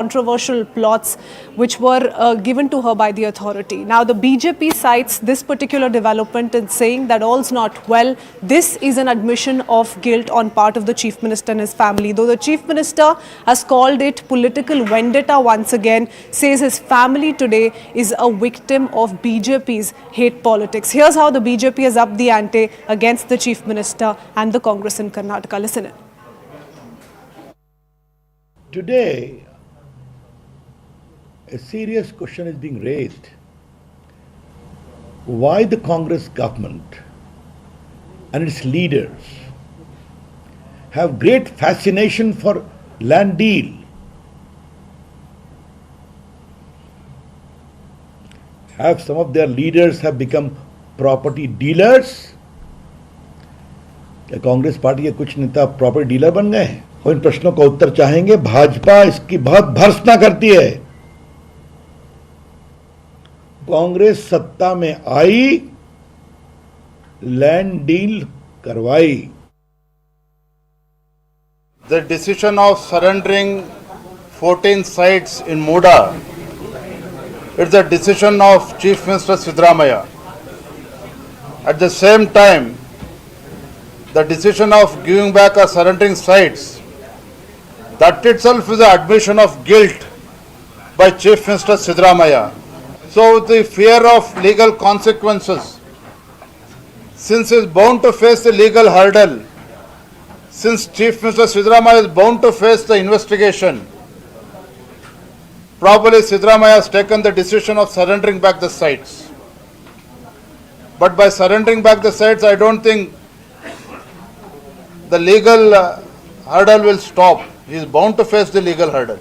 controversial plots which were given to her by the authority. Now the BJP cites this particular development in saying that all's not well. This is an admission of guilt on part of the Chief Minister and his family. Though the Chief Minister has called it political vendetta once again, says his family today is a victim of BJP's hate politics. Here's how the BJP has upped the ante against the Chief Minister and the Congress in Karnataka. Listen in. Today, a serious question is being raised. Why the Congress government and its leaders have great fascination for land deal. Have some of their leaders have become property dealers? क्या Congress party के कुछ नेता property dealer बन गए हैं? और इन प्रश्नों का उत्तर चाहेंगे. भाजपा इसकी बहुत भर्त्सना करती है. कांग्रेस सत्ता में आई, लैंड डील करवाई. The decision of surrendering 14 sites in MUDA, it's the decision of Chief Minister Siddaramaiah. At the same time, the decision of giving back or surrendering sites, that itself is an admission of guilt by Chief Minister Siddaramaiah. So the fear of legal consequences, since he is bound to face the legal hurdle, since Chief Minister Siddaramaiah is bound to face the investigation, probably Siddaramaiah has taken the decision of surrendering back the sites. But by surrendering back the sites, I don't think the legal hurdle will stop. He is bound to face the legal hurdle.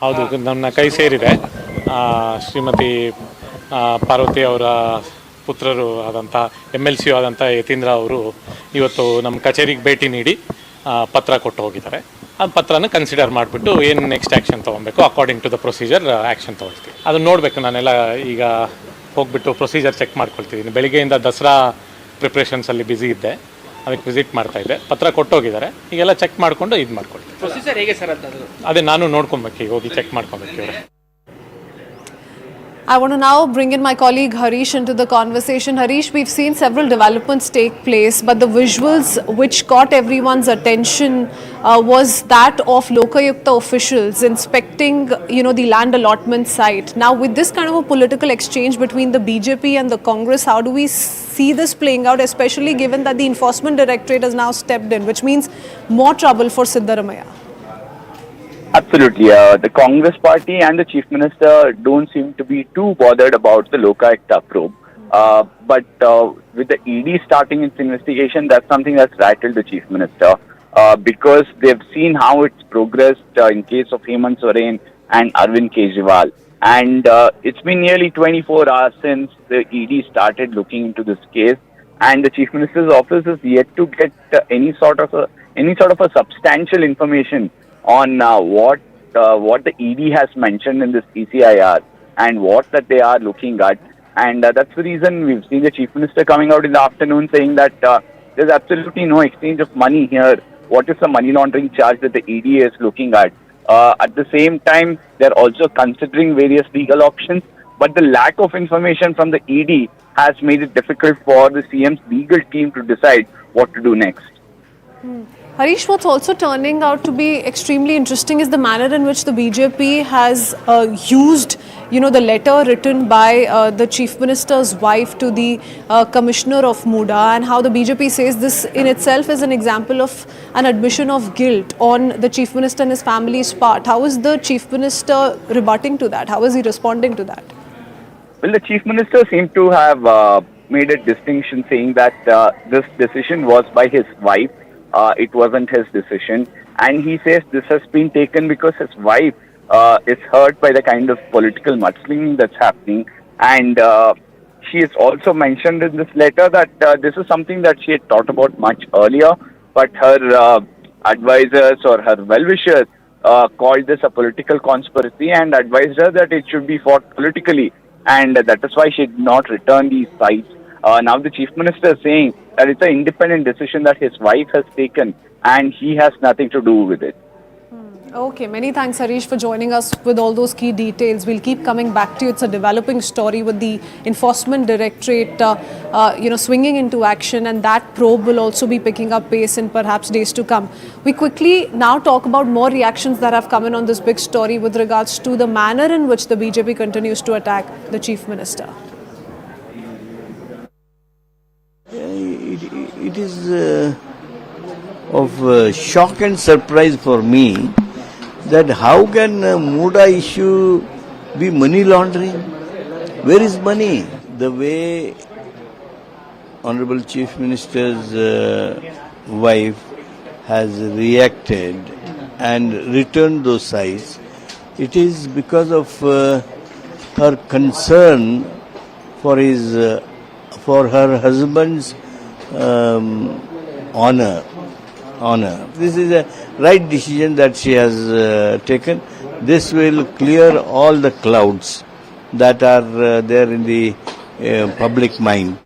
ಹೌದು, ನನ್ನ ಕೈ ಸೇರಿದೆ. ಶ್ರೀಮತಿ ಪಾರ್ವತಿ ಅವರ ಪುತ್ರರು ಆದಂಥ MLC ಆದಂಥ ಯತೀಂದ್ರ ಅವರು ಇವತ್ತು ನಮ್ಮ ಕಚೇರಿಗೆ ಭೇಟಿ ನೀಡಿ ಪತ್ರ ಕೊಟ್ಟು ಹೋಗಿದ್ದಾರೆ. ಆ ಪತ್ರನ ಕನ್ಸಿಡರ್ ಮಾಡಿಬಿಟ್ಟು ಏನು ನೆಕ್ಸ್ಟ್ ಆ್ಯಕ್ಷನ್ ತೊಗೊಬೇಕು according to the procedure action ತೊಗೊಳ್ತೀವಿ. ಅದನ್ನು ನೋಡಬೇಕು. ನಾನೆಲ್ಲ ಈಗ ಹೋಗ್ಬಿಟ್ಟು ಪ್ರೊಸೀಜರ್ ಚೆಕ್ ಮಾಡ್ಕೊಳ್ತಿದ್ದೀನಿ. ಬೆಳಿಗ್ಗೆಯಿಂದ ದಸರಾ ಪ್ರಿಪ್ರೇಷನ್ಸಲ್ಲಿ ಬ್ಯುಸಿ ಇದ್ದೆ, ಅದಕ್ಕೆ ವಿಸಿಟ್ ಮಾಡ್ತಾ ಇದ್ದೆ. ಪತ್ರ ಕೊಟ್ಟೋಗಿದ್ದಾರೆ, ಈಗೆಲ್ಲ ಚೆಕ್ ಮಾಡಿಕೊಂಡು ಇದು ಮಾಡ್ಕೊಳ್ತೀವಿ. ಪ್ರೊಸೀಜರ್ ಹೇಗೆ ಸರ್ ಅಂತ ಅದೇ ನಾನು ನೋಡ್ಕೊಬೇಕು, ಈಗ ಹೋಗಿ ಚೆಕ್ ಮಾಡ್ಕೊಬೇಕು ಇವರು. I want to now bring in my colleague Harish into the conversation. Harish, we've seen several developments take place, but the visuals which caught everyone's attention was that of Lokayukta officials inspecting, the land allotment site. Now, with this kind of a political exchange between the BJP and the Congress, how do we see this playing out, especially given that the Enforcement Directorate has now stepped in, which means more trouble for Siddaramaiah? Absolutely. The Congress party and the Chief Minister don't seem to be too bothered about the Lokayukta probe. But with the ED starting its investigation, that's something that's rattled the Chief Minister because they've seen how it's progressed in case of Hemant Soren and Arvind Kejriwal. And it's been nearly 24 hours since the ED started looking into this case, and the Chief Minister's office is yet to get any sort of a substantial information on what the ED has mentioned in this ECIR and what that they are looking at. And that's the reason we've seen the Chief Minister coming out in the afternoon saying that there's absolutely no exchange of money here. What is the money laundering charge that the ED is looking at? At the same time, they're also considering various legal options, but the lack of information from the ED has made it difficult for the CM's legal team to decide what to do next. Harish, what's also turning out to be extremely interesting is the manner in which the BJP has used, the letter written by the Chief Minister's wife to the Commissioner of MUDA, and how the BJP says this in itself is an example of an admission of guilt on the Chief Minister and his family's part. How is the Chief Minister rebutting to that? How is he responding to that? Well, the Chief Minister seemed to have made a distinction saying that this decision was by his wife. It wasn't his decision, and he says this has been taken because his wife is hurt by the kind of political mudslinging that's happening, and she has also mentioned in this letter that this is something that she had thought about much earlier, but her advisors or her well-wishers called this a political conspiracy and advised her that it should be fought politically, and that is why she did not return these sites. Now the Chief Minister is saying that it's an independent decision that his wife has taken and he has nothing to do with it. Okay, many thanks, Harish, for joining us with all those key details. We'll keep coming back to you. It's a developing story with the Enforcement Directorate, swinging into action, and that probe will also be picking up pace in perhaps days to come. We quickly now talk about more reactions that have come in on this big story with regards to the manner in which the BJP continues to attack the Chief Minister. It is of shock and surprise for me that how can MUDA issue be money laundering? Where is money? The way Honorable Chief Minister's wife has reacted and returned those sites, it is because of her concern for her husband's honor. This is a right decision that she has taken. This will clear all the clouds that are there in the public mind.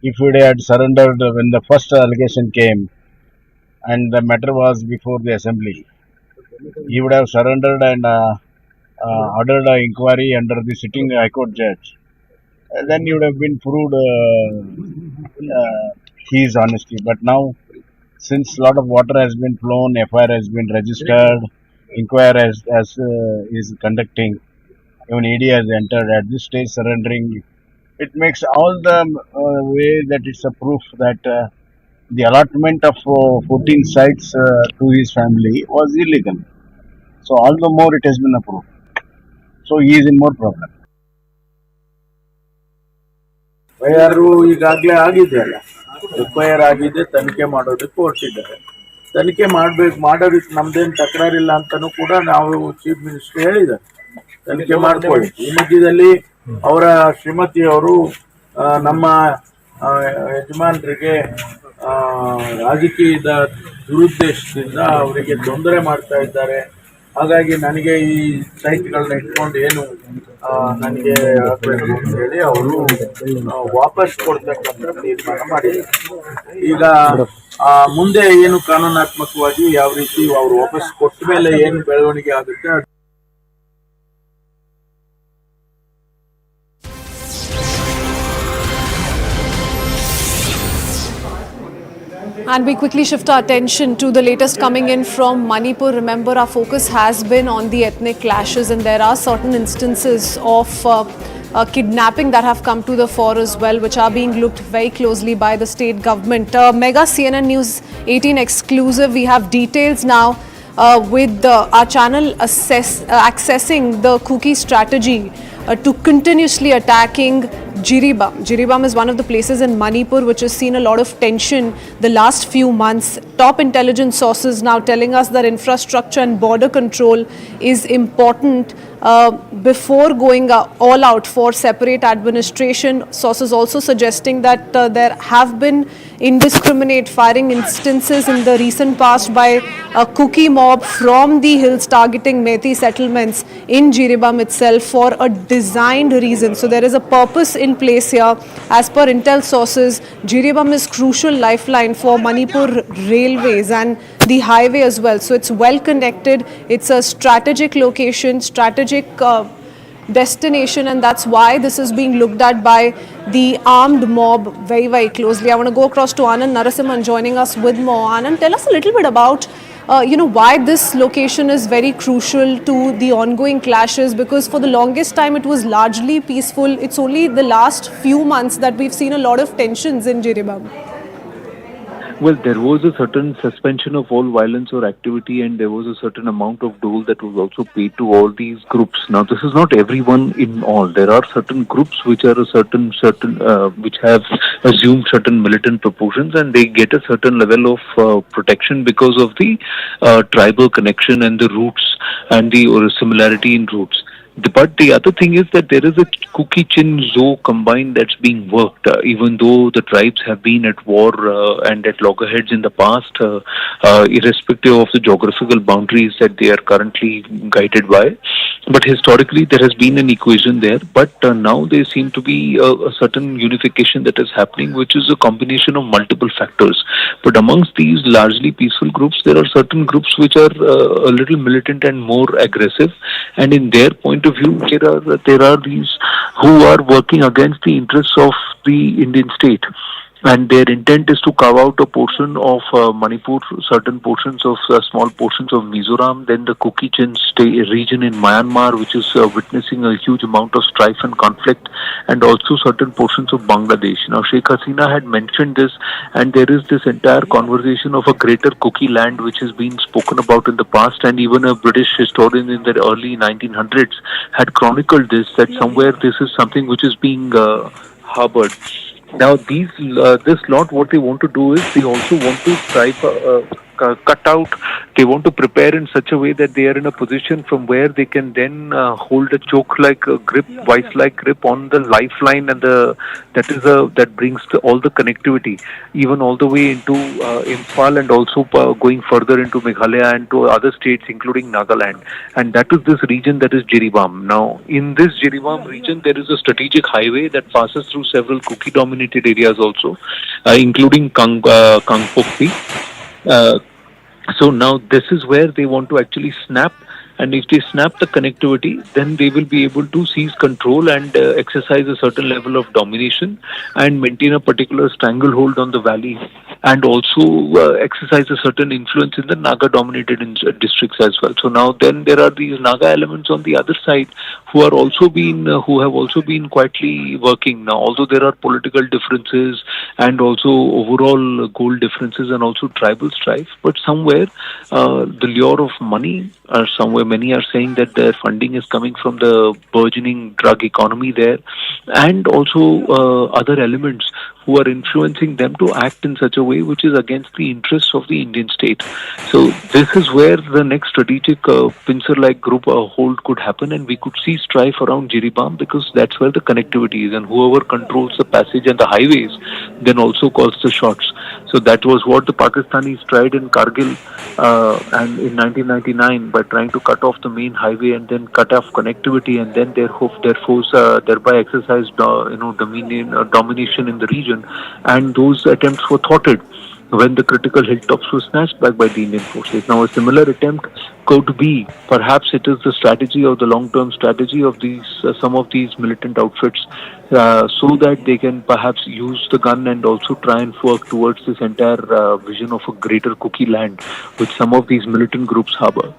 If he had surrendered when the first allegation came and the matter was before the assembly, he would have surrendered and ordered an inquiry under the sitting High Court judge. Then he would have been proved his honesty. But now, since a lot of water has been flown, FIR has been registered, inquiry is conducting, even ED has entered, at this stage surrendering, it makes all the way that it's a proof that the allotment of 14 sites to his family was illegal. So all the more it has been approved. So he is in more problem. FIR ಈಗಾಗಲೇ ಆಗಿದೆ ಅಲ್ಲ, FIR ಆಗಿದೆ, ತನಿಖೆ ಮಾಡೋದಕ್ಕೆ ಹೊರಟಿದ್ದಾರೆ. ತನಿಖೆ ಮಾಡೋದಕ್ಕೆ ನಮ್ದೇನು ತಕರಾರಿಲ್ಲ ಅಂತಾನೂ ಕೂಡ ನಾವು ಚೀಫ್ ಮಿನಿಸ್ಟರ್ ಹೇಳಿದ್ದಾರೆ, ತನಿಖೆ ಮಾಡ್ಕೊಳ್ಳಿ. ಈ ಮಧ್ಯದಲ್ಲಿ ಅವರ ಶ್ರೀಮತಿಯವರು ನಮ್ಮ ಯಜಮಾನರಿಗೆ ರಾಜಕೀಯದ ದುರುದ್ದೇಶದಿಂದ ಅವರಿಗೆ ತೊಂದರೆ ಮಾಡ್ತಾ ಇದ್ದಾರೆ. ಹಾಗಾಗಿ ನನಗೆ ಈ ಸೈಟ್ಗಳನ್ನ ಇಟ್ಕೊಂಡು ಏನು ನನಗೆ ಆಗಬೇಕು ಅಂತ ಹೇಳಿ ಅವರು ವಾಪಸ್ ಕೊಡ್ತಕ್ಕಂಥ ತೀರ್ಮಾನ ಮಾಡಿದ್ದಾರೆ. ಈಗ ಮುಂದೆ ಏನು ಕಾನೂನಾತ್ಮಕವಾಗಿ ಯಾವ ರೀತಿ ಅವರು ವಾಪಸ್ ಕೊಟ್ಟ ಮೇಲೆ ಏನು ಬೆಳವಣಿಗೆ ಆಗುತ್ತೆ. And we quickly shift our attention to the latest coming in from Manipur. Remember, our focus has been on the ethnic clashes, and there are certain instances of kidnapping that have come to the fore as well, which are being looked very closely by the state government. Mega CNN News 18 exclusive. We have details now with our channel accessing the Kuki strategy to continuously attacking Jiribam. Jiribam is one of the places in Manipur which has seen a lot of tension the last few months. Top intelligence sources now telling us that infrastructure and border control is important before going all out for separate administration. Sources also suggesting that there have been indiscriminate firing instances in the recent past by a Kuki mob from the hills targeting Methi settlements in Jiribam itself for a designed reason. So there is a purpose in place here. As per intel sources, Jiribam is crucial lifeline for Manipur railways and the highway as well. So it's well connected. It's a strategic location, strategic destination, and that's why this is being looked at by the armed mob very, very closely. I want to go across to Anand Narasimhan joining us with more. Anand, tell us a little bit about why this location is very crucial to the ongoing clashes, because for the longest time it was largely peaceful. It's only the last few months that we've seen a lot of tensions in Jiribam. Well, there was a certain suspension of all violence or activity, and there was a certain amount of dole that was also paid to all these groups. Now, this is not everyone in all. There are certain groups which are which have assumed certain militant proportions, and they get a certain level of protection because of the tribal connection and the roots and the similarity in roots. But the other thing is that there is a Kuki Chin Zo combine that's being worked, even though the tribes have been at war and at loggerheads in the past, irrespective of the geographical boundaries that they are currently guided by. But historically, there has been an equation there. But now there seem to be a certain unification that is happening, which is a combination of multiple factors. But amongst these largely peaceful groups, there are certain groups which are a little militant and more aggressive. And in their point of view, there are these who are working against the interests of the Indian state. And their intent is to carve out a portion of Manipur, certain portions of small portions of Mizoram, then the Kuki-Chin region in Myanmar, which is witnessing a huge amount of strife and conflict, and also certain portions of Bangladesh. Now, Sheikh Hasina had mentioned this, and there is this entire conversation of a greater Kuki land, which has been spoken about in the past, and even a British historian in the early 1900s had chronicled this, that somewhere this is something which is being harbored. Now, this lot, what they want to do is they also want to cut out. They want to prepare in such a way that they are in a position from where they can then hold a choke-like grip, vice-like grip on the lifeline, and that brings all the connectivity, even all the way into Imphal, and also going further into Meghalaya and to other states, including Nagaland. And that is this region that is Jiribam. Now, in this Jiribam region, there is a strategic highway that passes through several Kuki-dominated areas also, including Kangpokpi. So now this is where they want to actually snap, and if they snap the connectivity, then they will be able to seize control and exercise a certain level of domination and maintain a particular stranglehold on the valley, and also exercise a certain influence in the Naga-dominated districts as well. So now then there are these Naga elements on the other side who have also been quietly working. Now, although there are political differences and also overall goal differences and also tribal strife, but somewhere the lure of money, or somewhere many are saying that their funding is coming from the burgeoning drug economy there, and also other elements who are influencing them to act in such a way which is against the interests of the Indian state. So this is where the next strategic pincer-like group hold could happen, and we could see strife around Jiribam, because that's where the connectivity is, and whoever controls the passage and the highways then also calls the shots. So that was what the Pakistanis tried in Kargil and in 1999, by trying to cut off the main highway and then cut off connectivity, and then their force thereby exercised domination in the region, and those attempts were thwarted when the critical hilltops were snatched back by the Indian forces. Now, a similar attempt could be, perhaps it is the strategy or the long-term strategy of these some of these militant outfits, so that they can perhaps use the gun and also try and work towards this entire vision of a greater Kuki land, which some of these militant groups harbor.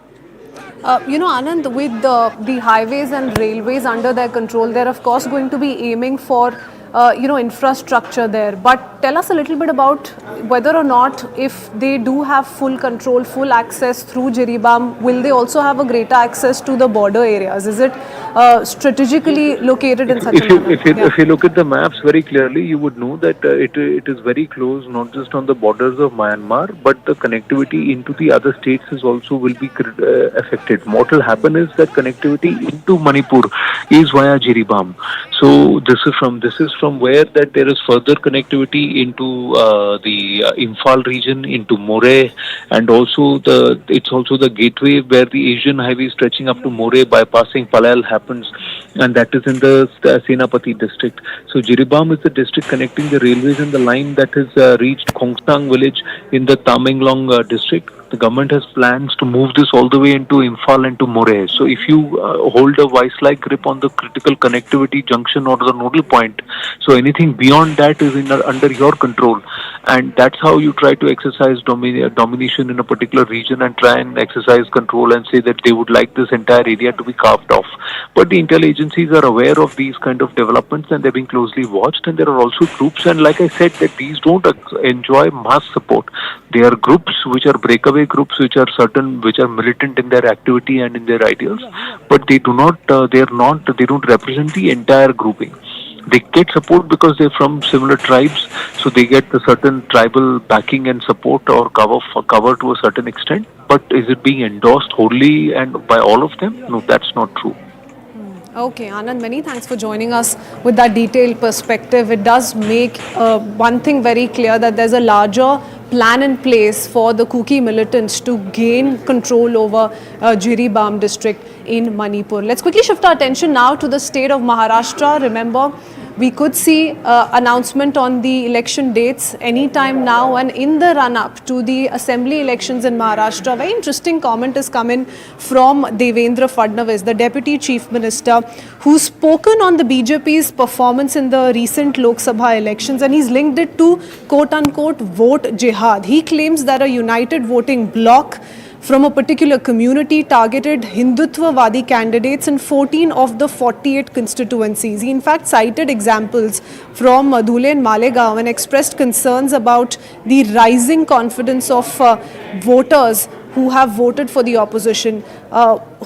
Anand, with the highways and railways under their control, they're of course going to be aiming for infrastructure there. But tell us a little bit about whether or not, if they do have full control, full access through Jiribam, will they also have a greater access to the border areas? Is it strategically located in such a manner? If you look at the maps very clearly, you would know that it is very close, not just on the borders of Myanmar, but the connectivity into the other states will be affected. What will happen is that connectivity into Manipur is via Jiribam. So this is from where that there is further connectivity into the Imphal region, into Moreh, and also it's also the gateway where the Asian highway stretching up to Moreh bypassing Palal happens, and that is in the Senapati district. So Jiribam is the district connecting the railways and the line that has reached Khongsang village in the Tamenglong district. The government has plans to move this all the way into Imphal and to Moreh. So if you hold a vice-like grip on the critical connectivity junction or the nodal point, so anything beyond that is under your control. And that's how you try to exercise domination in a particular region and try and exercise control and say that they would like this entire area to be carved off. But the intel agencies are aware of these kind of developments, and they're being closely watched, and there are also groups, and like I said, that these don't enjoy mass support. They are groups which are breakaway groups, which are militant in their activity and in their ideals, but they don't represent the entire grouping. They get support because they're from similar tribes, so they get a certain tribal backing and support or cover to a certain extent. But is it being endorsed wholly and by all of them? No, that's not true. Okay, Anand, many thanks for joining us with that detailed perspective. It does make one thing very clear, that there's a larger plan in place for the Kuki militants to gain control over Jiribam district in Manipur. Let's quickly shift our attention now to the state of Maharashtra. Remember, we could see announcement on the election dates anytime now, and in the run-up to the assembly elections in Maharashtra, very interesting comment has come in from Devendra Fadnavis, the Deputy Chief Minister, who's spoken on the BJP's performance in the recent Lok Sabha elections, and he's linked it to quote-unquote vote jihad. He claims that a united voting bloc from a particular community targeted Hindutvavadi candidates in 14 of the 48 constituencies. He in fact cited examples from Dhule and Malegaon and expressed concerns about the rising confidence of voters who have voted for the opposition,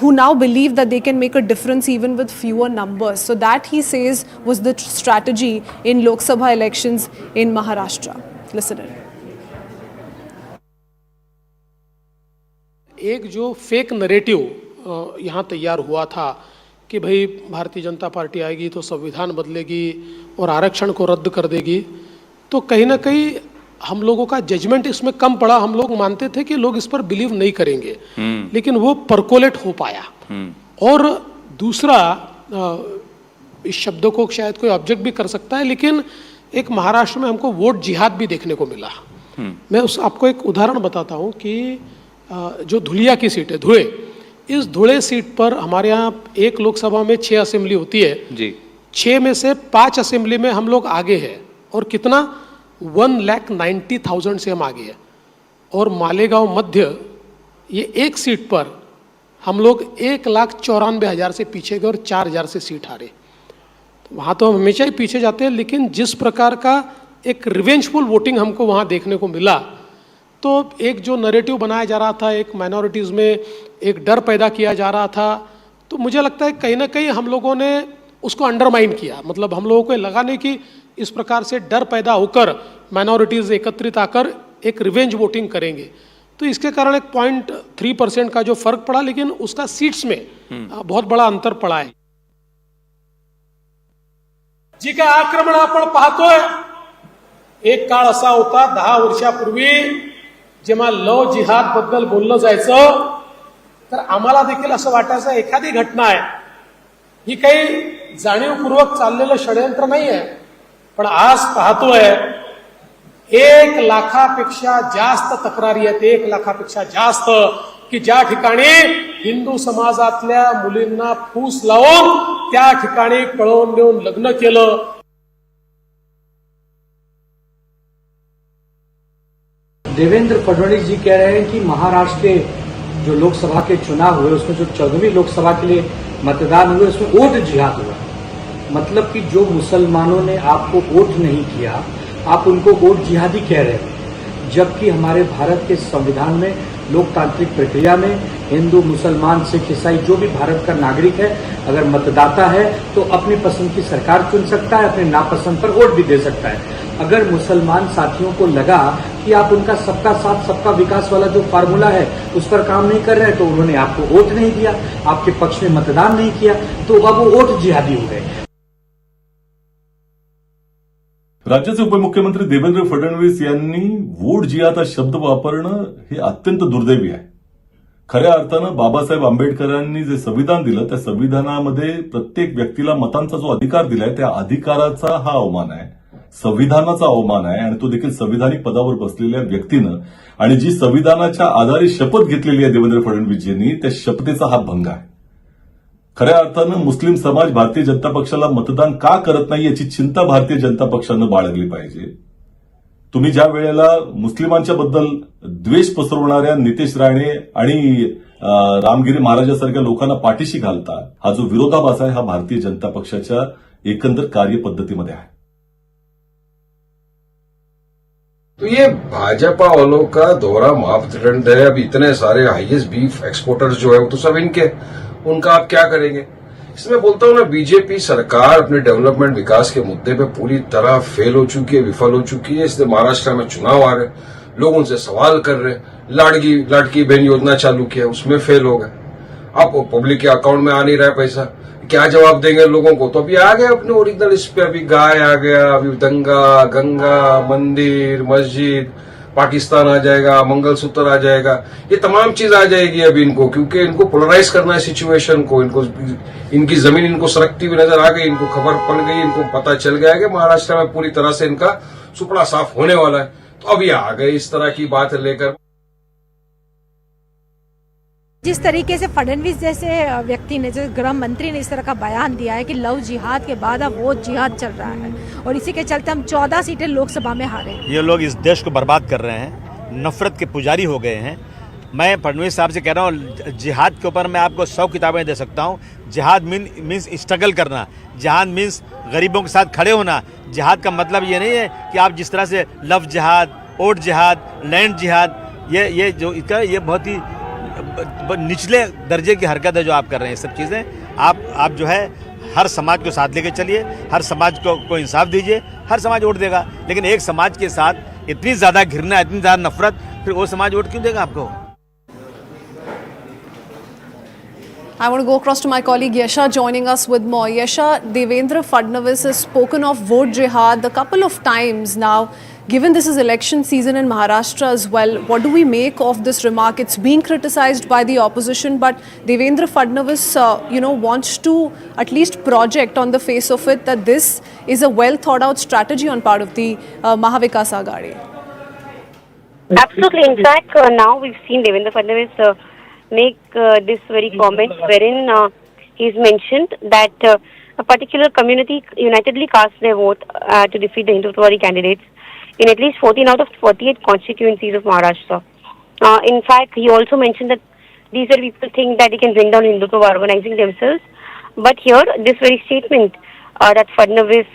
who now believe that they can make a difference even with fewer numbers. So that, he says, was the strategy in Lok Sabha elections in Maharashtra. Listen in. एक जो fake narrative यहाँ तैयार हुआ था कि भाई Bharatiya Janata party आएगी तो संविधान बदलेगी और आरक्षण को रद्द कर देगी, तो कहीं ना कहीं हम लोगों का जजमेंट इसमें कम पड़ा। हम लोग मानते थे कि लोग इस पर बिलीव नहीं करेंगे, लेकिन वो परकोलेट हो पाया। और दूसरा, इस शब्दों को शायद कोई ऑब्जेक्ट भी कर सकता है, लेकिन एक महाराष्ट्र में हमको वोट जिहाद भी देखने को मिला। मैं आपको एक उदाहरण बताता हूँ कि जो धुलिया की सीट है, धुले, इस धुले सीट पर हमारे यहाँ एक लोकसभा में 6 असेंबली होती है जी। 6 में से 5 असेंबली में हम लोग आगे हैं, और कितना 1,90,000 से हम आगे हैं। और मालेगांव मध्य, ये एक सीट पर हम लोग 1,94,000 से पीछे गए और 4,000 से सीट हारे। तो वहाँ तो हम हमेशा ही पीछे जाते हैं, लेकिन जिस प्रकार का एक रिवेंजफुल वोटिंग हमको वहाँ देखने को मिला, तो एक जो नैरेटिव बनाया जा रहा था, एक माइनॉरिटीज़ में एक डर पैदा किया जा रहा था, तो मुझे लगता है कहीं ना कहीं हम लोगों ने उसको अंडरमाइन किया। मतलब हम लोगों को लगा नहीं कि इस प्रकार से डर पैदा होकर माइनॉरिटीज़ एकत्रित आकर एक रिवेंज वोटिंग करेंगे। तो इसके कारण एक 0.3% का जो फर्क पड़ा, लेकिन उसका सीट्स में बहुत बड़ा अंतर पड़ा है। जी का आक्रमण आपण पाहतोय, एक काळ असा होता 10 वर्षापूर्वी जेव्हा लव जिहाद बद्दल बोललं जायचं, तर आम्हाला देखील असं वाटायचं एखादी घटना आहे, ही काही जाणीवपूर्वक चाललेलं षडयंत्र नाही आहे। पण आज पाहतोय 1 लाखापेक्षा जास्त तक्रारी आहेत, 1 लाखापेक्षा जास्त, की ज्या ठिकाणी हिंदू समाजातल्या मुलींना फूस लावून त्या ठिकाणी पळवून देऊन लग्न केलं। देवेंद्र फडणवीस जी कह रहे हैं कि महाराष्ट्र के जो लोकसभा के चुनाव हुए, उसमें जो 14वीं लोकसभा के लिए मतदान हुए, उसमें वोट जिहाद हुआ। मतलब कि जो मुसलमानों ने आपको वोट नहीं किया, आप उनको वोट जिहादी कह रहे हैं, जबकि हमारे भारत के संविधान में, लोकतांत्रिक प्रक्रिया में, हिंदू, मुसलमान, सिख, ईसाई जो भी भारत का नागरिक है, अगर मतदाता है तो अपनी पसंद की सरकार चुन सकता है, अपने नापसंद पर वोट भी दे सकता है। अगर मुसलमान साथियों को लगा कि आप उनका सबका साथ सबका विकास वाला जो फार्मूला है उस पर काम नहीं कर रहे, तो उन्होंने आपको वोट नहीं दिया, आपके पक्ष में मतदान नहीं किया, तो अब वो वोट जिहादी हो गए। राज्याचे उपमुख्यमंत्री देवेंद्र फडणवीस यांनी वोट जिहाद हा शब्द वापरणं हे अत्यंत दुर्दैवी आहे। खऱ्या अर्थानं बाबासाहेब आंबेडकरांनी जे संविधान दिलं, त्या संविधानामध्ये प्रत्येक व्यक्तीला मतांचा जो अधिकार दिलाय, त्या अधिकाराचा हा अवमान आहे, संविधानाचा अवमान आहे, आणि तो देखील संविधानिक पदावर बसलेल्या व्यक्तीनं, आणि जी संविधानाच्या आधारे शपथ घेतलेली आहे देवेंद्र फडणवीसजींनी, त्या शपथेचा हा भंग आहे। खऱ्या अर्थानं मुस्लिम समाज भारतीय जनता पक्षाला मतदान का करत नाही याची चिंता भारतीय जनता पक्षानं बाळगली पाहिजे। तुम्ही ज्या वेळेला मुस्लिमांच्या बद्दल द्वेष पसरवणाऱ्या नितेश राणे आणि रामगिरी महाराजांसारख्या लोकांना पाठीशी घालता, हा जो विरोधाभास आहे, हा भारतीय जनता पक्षाच्या एकंदर कार्यपद्धतीमध्ये आहे। तो ये भाजपा वालों का दोहरा मापदंड है। अब इतने सारे हाईएस्ट बीफ एक्सपोर्टर्स जो है वो तो सब इनके, उनका आप क्या करेंगे। इसमें बोलता हूं ना, बीजेपी सरकार अपने डेवलपमेंट विकास के मुद्दे पे पूरी तरह फेल हो चुकी है, विफल हो चुकी है। इसलिए महाराष्ट्र में चुनाव आ रहे, लोग उनसे सवाल कर रहे, लाडकी बहन योजना चालू किया, उसमें फेल हो गए। आपको पब्लिक के अकाउंट में आ नहीं रहा है पैसा, क्या जवाब देंगे लोगों को। तो अभी आ गए अपने ओरिजिनल इस पे, अभी गाय आ गया, अभी गंगा मंदिर, मस्जिद, पाकिस्तान आ जाएगा, मंगलसूत्र आ जाएगा, ये तमाम चीज आ जाएगी अब इनको, क्योंकि इनको पोलराइज करना है सिचुएशन को। इनको इनकी जमीन इनको सरकती हुई नजर आ गई, इनको खबर पड़ गई, इनको पता चल गया कि महाराष्ट्र में पूरी तरह से इनका सुपड़ा साफ होने वाला है, तो अब ये आ गए इस तरह की बात लेकर। जिस तरीके से फडणवीस जैसे व्यक्ति ने, जैसे गृह मंत्री ने इस तरह का बयान दिया है कि लव जिहाद के बाद अब वो जिहाद चल रहा है और इसी के चलते हम 14 सीटें लोकसभा में हारे। ये लोग इस देश को बर्बाद कर रहे हैं, नफरत के पुजारी हो गए हैं। मैं फडणवीस साहब से कह रहा हूँ, जिहाद के ऊपर मैं आपको 100 किताबें दे सकता हूँ। जिहाद मीन्स स्ट्रगल करना, जिहाद मीन्स गरीबों के साथ खड़े होना। जिहाद का मतलब ये नहीं है कि आप जिस तरह से लव जिहाद, ओट जिहाद, लैंड जिहाद, ये जो इसका ये बहुत ही निचले दर्जे की हरकत है जो आप कर रहे हैं। सब चीज़ें आप जो है हर समाज को साथ लेके चलिए, हर समाज को इंसाफ दीजिए, हर समाज वोट देगा। लेकिन एक समाज के साथ इतनी ज़्यादा घृणा, इतनी ज़्यादा नफरत, फिर वो समाज वोट क्यों देगा आपको? I want to go across to my colleague Yasha joining us with more. Yasha, Devendra Fadnavis has spoken of vote jihad a couple of times now. Given this is election season in Maharashtra as well, what do we make of this remark? It's being criticized by the opposition, but Devendra Fadnavis, wants to at least project on the face of it that this is a well thought out strategy on part of the Mahavikas Aghadi. Absolutely. In fact, now we've seen Devendra Fadnavis make this very comment wherein he's mentioned that a particular community unitedly cast their vote to defeat the Hindutwari candidates in at least 14 out of 48 constituencies of Maharashtra. In fact, he also mentioned that these are people think that they can bring down Hindutva by organizing themselves. But here, this very statement that Fadnavis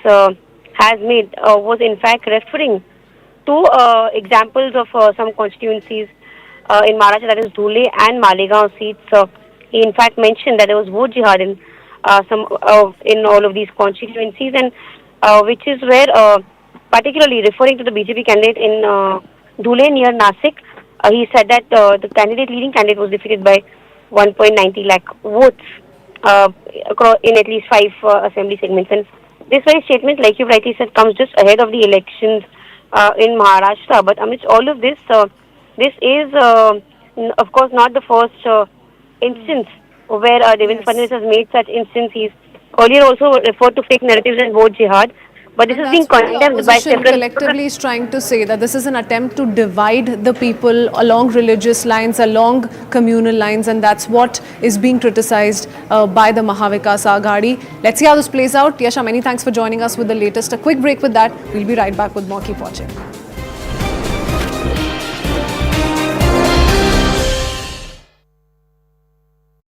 has made was in fact referring to examples of some constituencies in Maharashtra, that is Dhule and Malegaon seats. He in fact mentioned that there was vote jihad in in all of these constituencies, and which is where, particularly referring to the BJP candidate in Dhule near Nasik, he said that the leading candidate was defeated by 1.90 lakh votes in at least 5 assembly segments. And this very statement, like you rightly said, comes just ahead of the elections in Maharashtra. But amidst all of this, this is, of course, not the first instance where Devendra Fadnavis has made such instance. He's earlier also referred to fake narratives and vote jihad. But this is being condemned by several. Collectively is trying to say that this is an attempt to divide the people along religious lines, along communal lines, and that's what is being criticized by the Mahavikas Aghadi. Let's see how this plays out. Yasha, many thanks for joining us with the latest. A quick break with that. We'll be right back with more. Keep watching.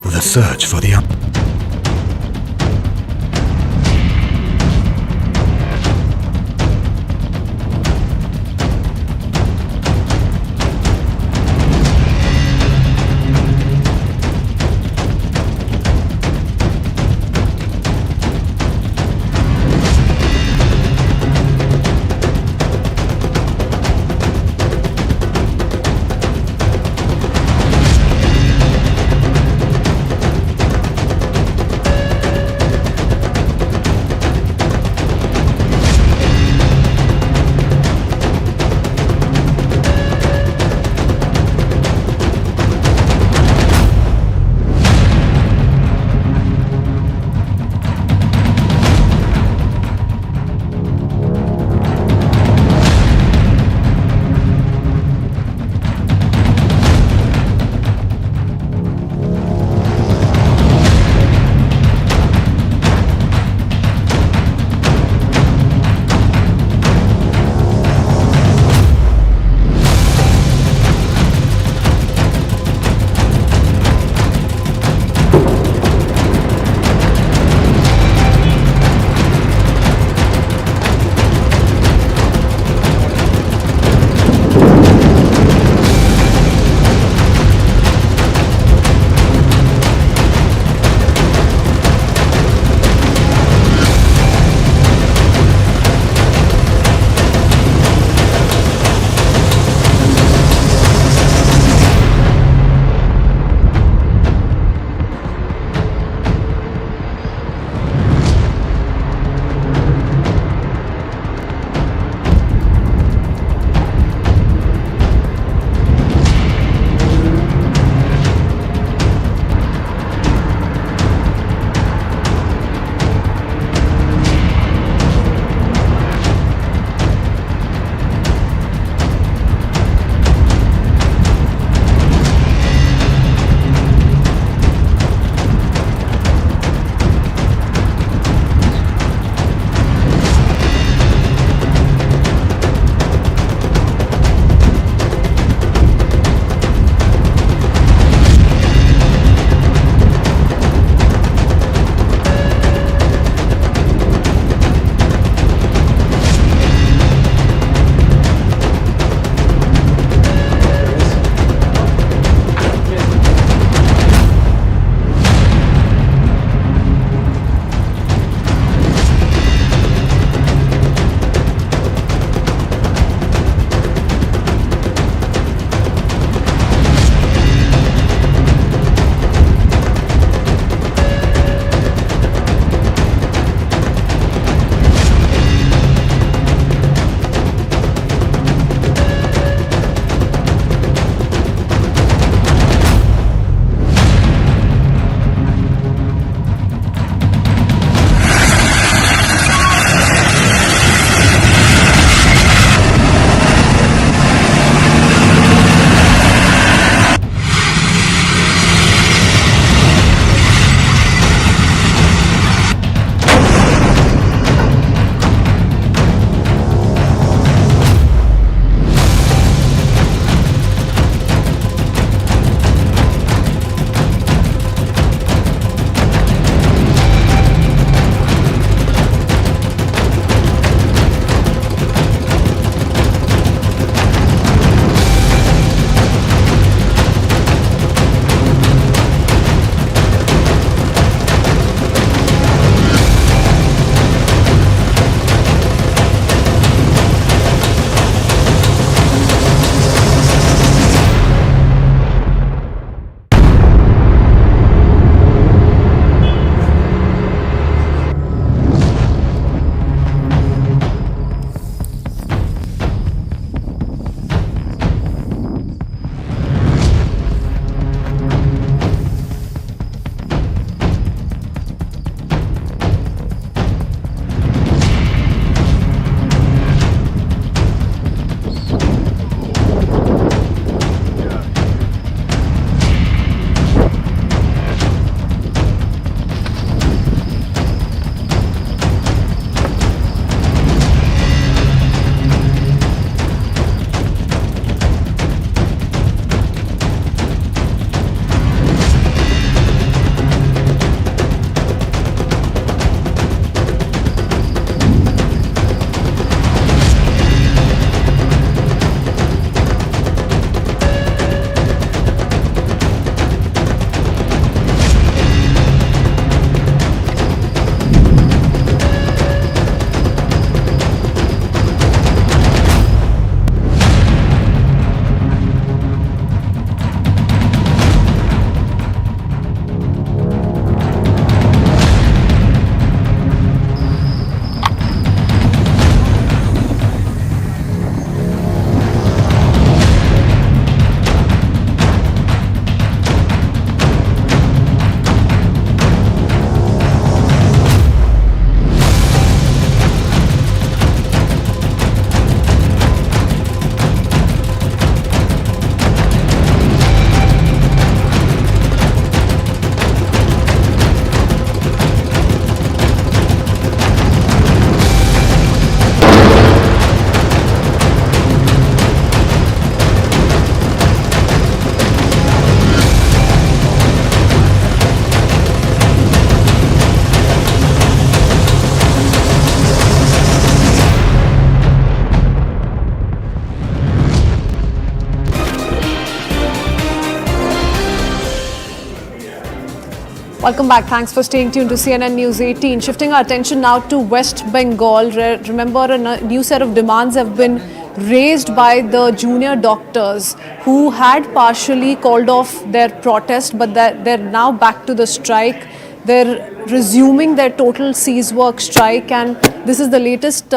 The search for the Welcome back. Thanks for staying tuned to CNN News 18. Shifting our attention now to West Bengal. Remember, a new set of demands have been raised by the junior doctors who had partially called off their protest, but they're now back to the strike. They're resuming their total cease work strike, and this is the latest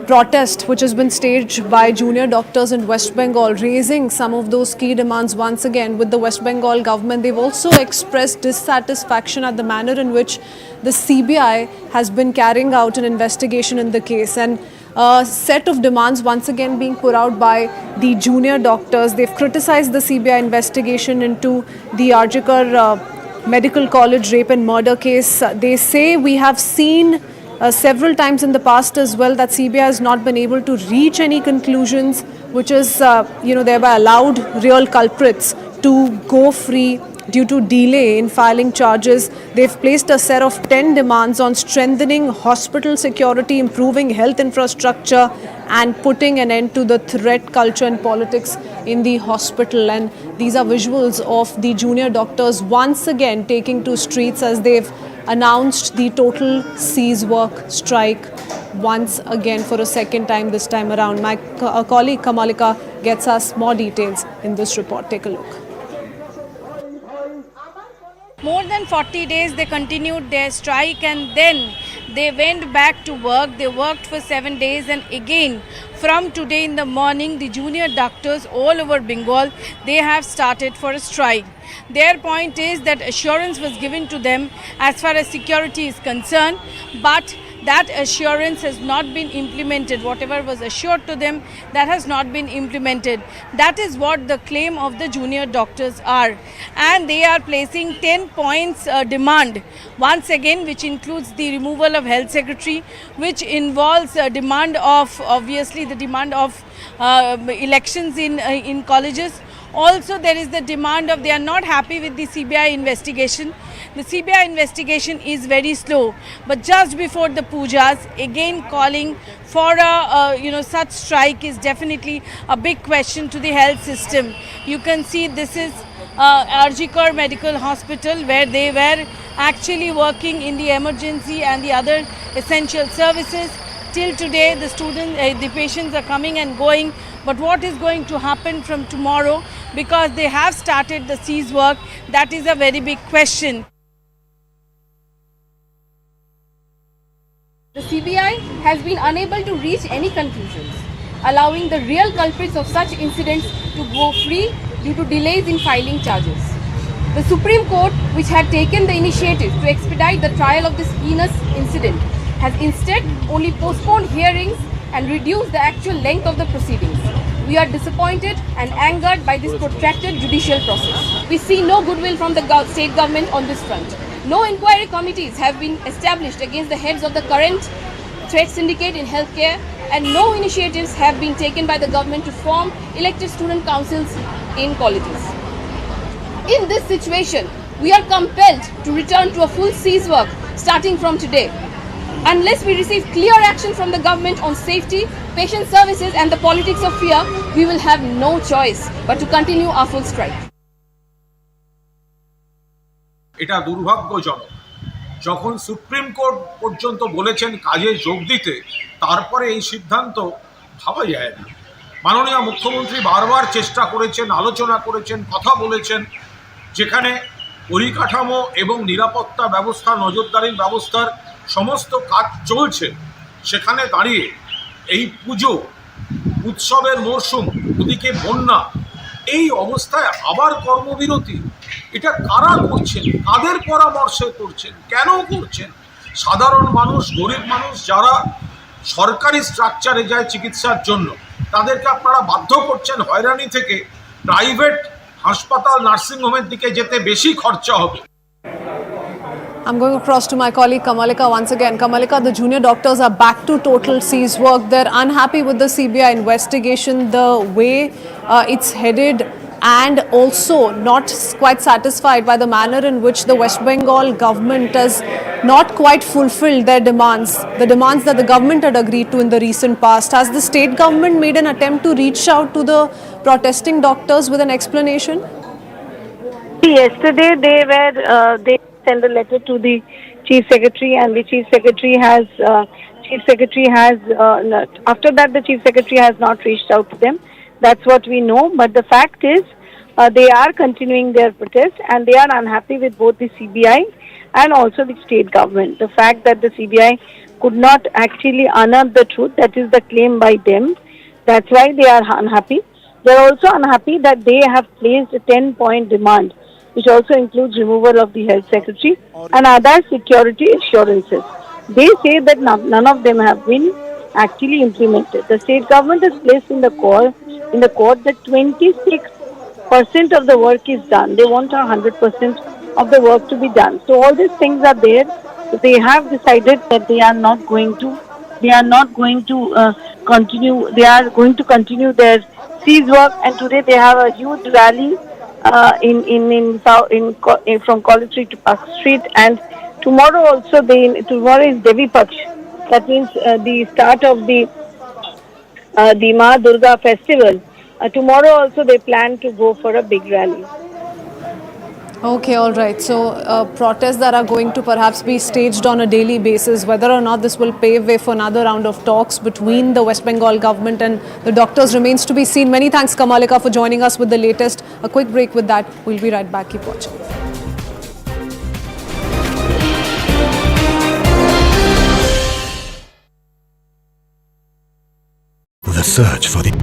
protest which has been staged by junior doctors in West Bengal, raising some of those key demands once again with the West Bengal government. They've also expressed dissatisfaction at the manner in which the CBI has been carrying out an investigation in the case, and a set of demands once again being put out by the junior doctors. They've criticized the CBI investigation into the Rajinikanth Medical College rape and murder case. They say we have seen several times in the past as well that CBI has not been able to reach any conclusions, which is thereby allowed real culprits to go free due to delay in filing charges. They've placed a set of 10 demands on strengthening hospital security, improving health infrastructure, and putting an end to the threat culture and politics in the hospital. And these are visuals of the junior doctors once again taking to streets as they've announced the total cease work strike once again for a second time this time around. My colleague Kamalika gets us more details in this report. Take a look. More than 40 days they continued their strike, and then they went back to work. They worked for 7 days, and again from today in the morning the junior doctors all over Bengal, they have started for a strike. Their point is that assurance was given to them as far as security is concerned, but that assurance has not been implemented. Whatever was assured to them, that has not been implemented. That is what the claim of the junior doctors are. And they are placing 10 points demand, once again, which includes the removal of health secretary, which involves a demand of, obviously, the demand of elections in colleges. Also, there is the demand of, they are not happy with the CBI investigation. The CBI investigation is very slow, but just before the pujas, again calling for a such strike is definitely a big question to the health system. You can see this is Rajinikanth Medical Hospital, where they were actually working in the emergency and the other essential services. Till today, the patients are coming and going. But what is going to happen from tomorrow, because they have started the cease work, that is a very big question. The CBI has been unable to reach any conclusions, allowing the real culprits of such incidents to go free due to delays in filing charges. The Supreme Court, which had taken the initiative to expedite the trial of this heinous incident, has instead only postponed hearings and reduced the actual length of the proceedings. We are disappointed and angered by this protracted judicial process. We see no goodwill from the state government on this front. No inquiry committees have been established against the heads of the current threat syndicate in healthcare, and no initiatives have been taken by the government to form elected student councils in colleges. In this situation, we are compelled to return to a full cease work starting from today. Unless we receive clear action from the government on safety, patient services and the politics of fear, we will have no choice but to continue our full strike. এটা দুর্ভাগ্যজনক, যখন supreme court পর্যন্ত বলেছেন কাজে যোগ দিতে, তারপরে এই সিদ্ধান্ত ভাবা যায় না। মাননীয় মুখ্যমন্ত্রী বারবার চেষ্টা করেছেন, আলোচনা করেছেন, কথা বলেছেন, যেখানে পরিকাঠামো এবং নিরাপত্তা ব্যবস্থা, নজরদারির ব্যবস্থার সমস্ত কাজ চলছে, সেখানে দাঁড়িয়ে এই পুজো উৎসবের মরশুম, ওদিকে বন্যা, এই অবস্থায় আবার কর্মবিরতি, এটা কারা করছেন, কাদের পরামর্শে করছেন, কেন করছেন? সাধারণ মানুষ, গরিব মানুষ যারা সরকারি স্ট্রাকচারে যায় চিকিৎসার জন্য, তাদেরকে আপনারা বাধ্য করছেন হয়রানি থেকে প্রাইভেট হাসপাতাল, নার্সিংহোমের দিকে যেতে বেশি খরচা হবে। I'm going across to my colleague Kamalika once again. Kamalika, the junior doctors are back to total cease work. They're unhappy with the CBI investigation, the way it's headed, and also not quite satisfied by the manner in which the West Bengal government has not quite fulfilled their demands, the demands that the government had agreed to in the recent past. Has the state government made an attempt to reach out to the protesting doctors with an explanation? Yesterday they send a letter to the Chief Secretary, and the Chief Secretary has after that the Chief Secretary has not reached out to them. That's what we know. But the fact is, they are continuing their protest, and they are unhappy with both the CBI and also the state government. The fact that the CBI could not actually unearth the truth, that is the claim by them. That's why they are unhappy. They are also unhappy that they have placed a 10-point demand, which also includes removal of the Health Secretary and other security assurances. They say that none of them have been actually implemented. The state government has placed in the court that 26% of the work is done. They want 100% of the work to be done. So all these things are there. So they have decided that they are not going to continue. They are going to continue their siege work, and today they have a huge rally from College Street to Park Street, and tomorrow also tomorrow is Devi Paksh. That means the start of the Ma Durga festival. Tomorrow also they plan to go for a big rally. Okay, all right. So protests that are going to perhaps be staged on a daily basis, whether or not this will pave way for another round of talks between the West Bengal government and the doctors remains to be seen. Many thanks, Kamalika, for joining us with the latest. A quick break with that. We'll be right back. Keep watching. The search for the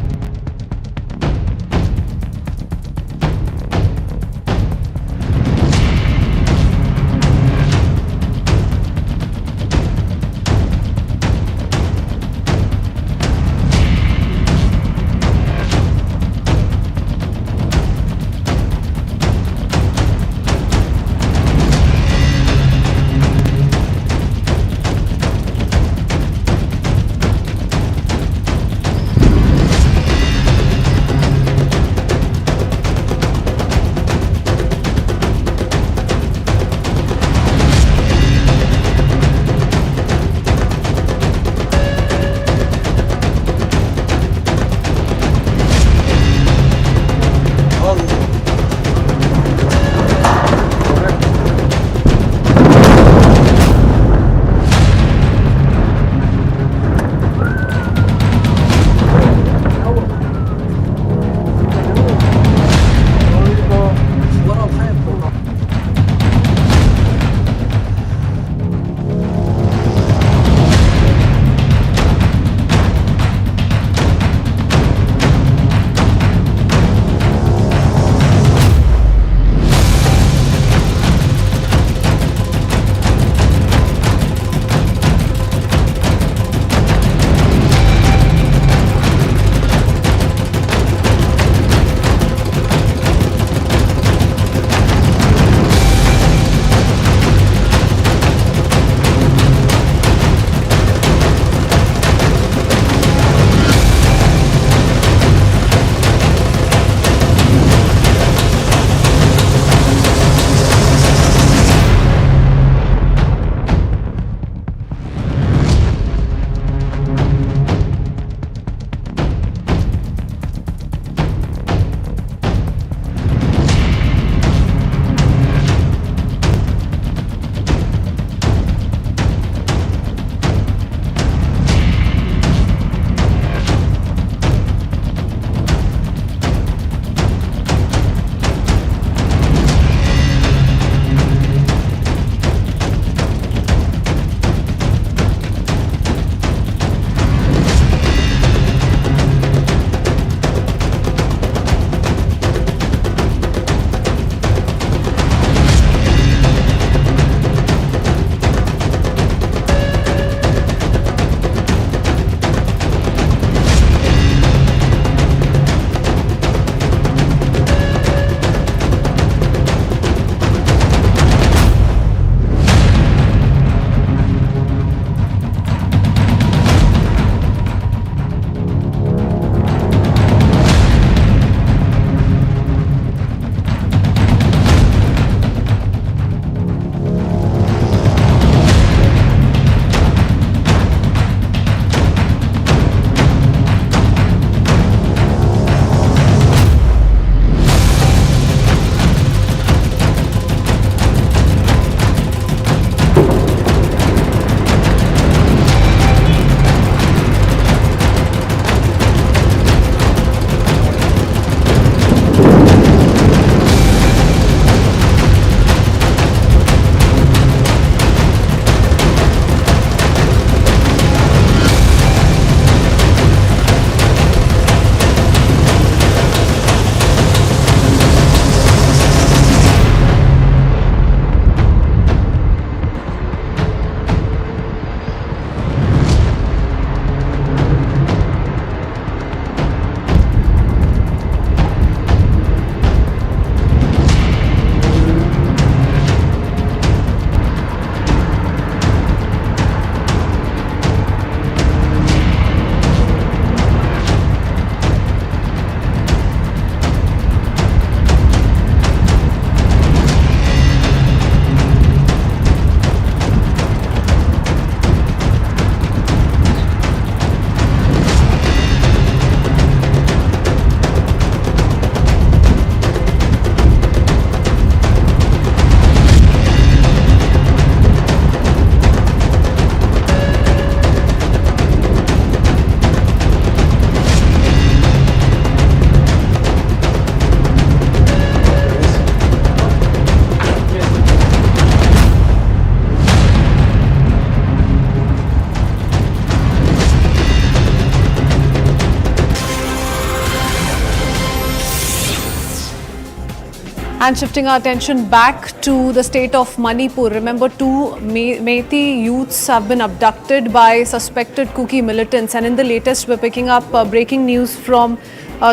And shifting our attention back to the state of Manipur. Remember, two Meitei youths have been abducted by suspected Kuki militants. And in the latest, we're picking up breaking news from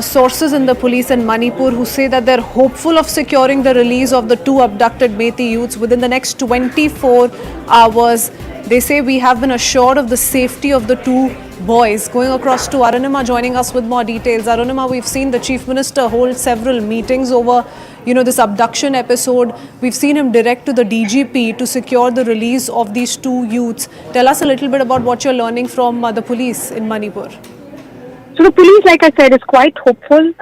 sources in the police in Manipur who say that they're hopeful of securing the release of the two abducted Meitei youths within the next 24 hours. They say we have been assured of the safety of the two boys. Going across to Arunima, joining us with more details. Arunima, we've seen the Chief Minister hold several meetings over, this abduction episode. We've seen him direct to the DGP to secure the release of these two youths. Tell us a little bit about what you're learning from the police in Manipur. So the police, like I said, is quite hopeful.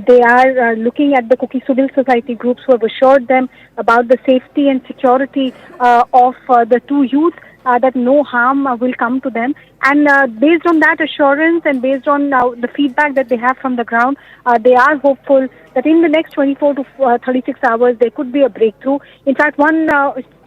They are looking at the Kuki civil society groups who have assured them about the safety and security of the two youths. That no harm will come to them, and based on that assurance and based on the feedback that they have from the ground, they are hopeful that in the next 24 to 36 hours there could be a breakthrough. In fact, one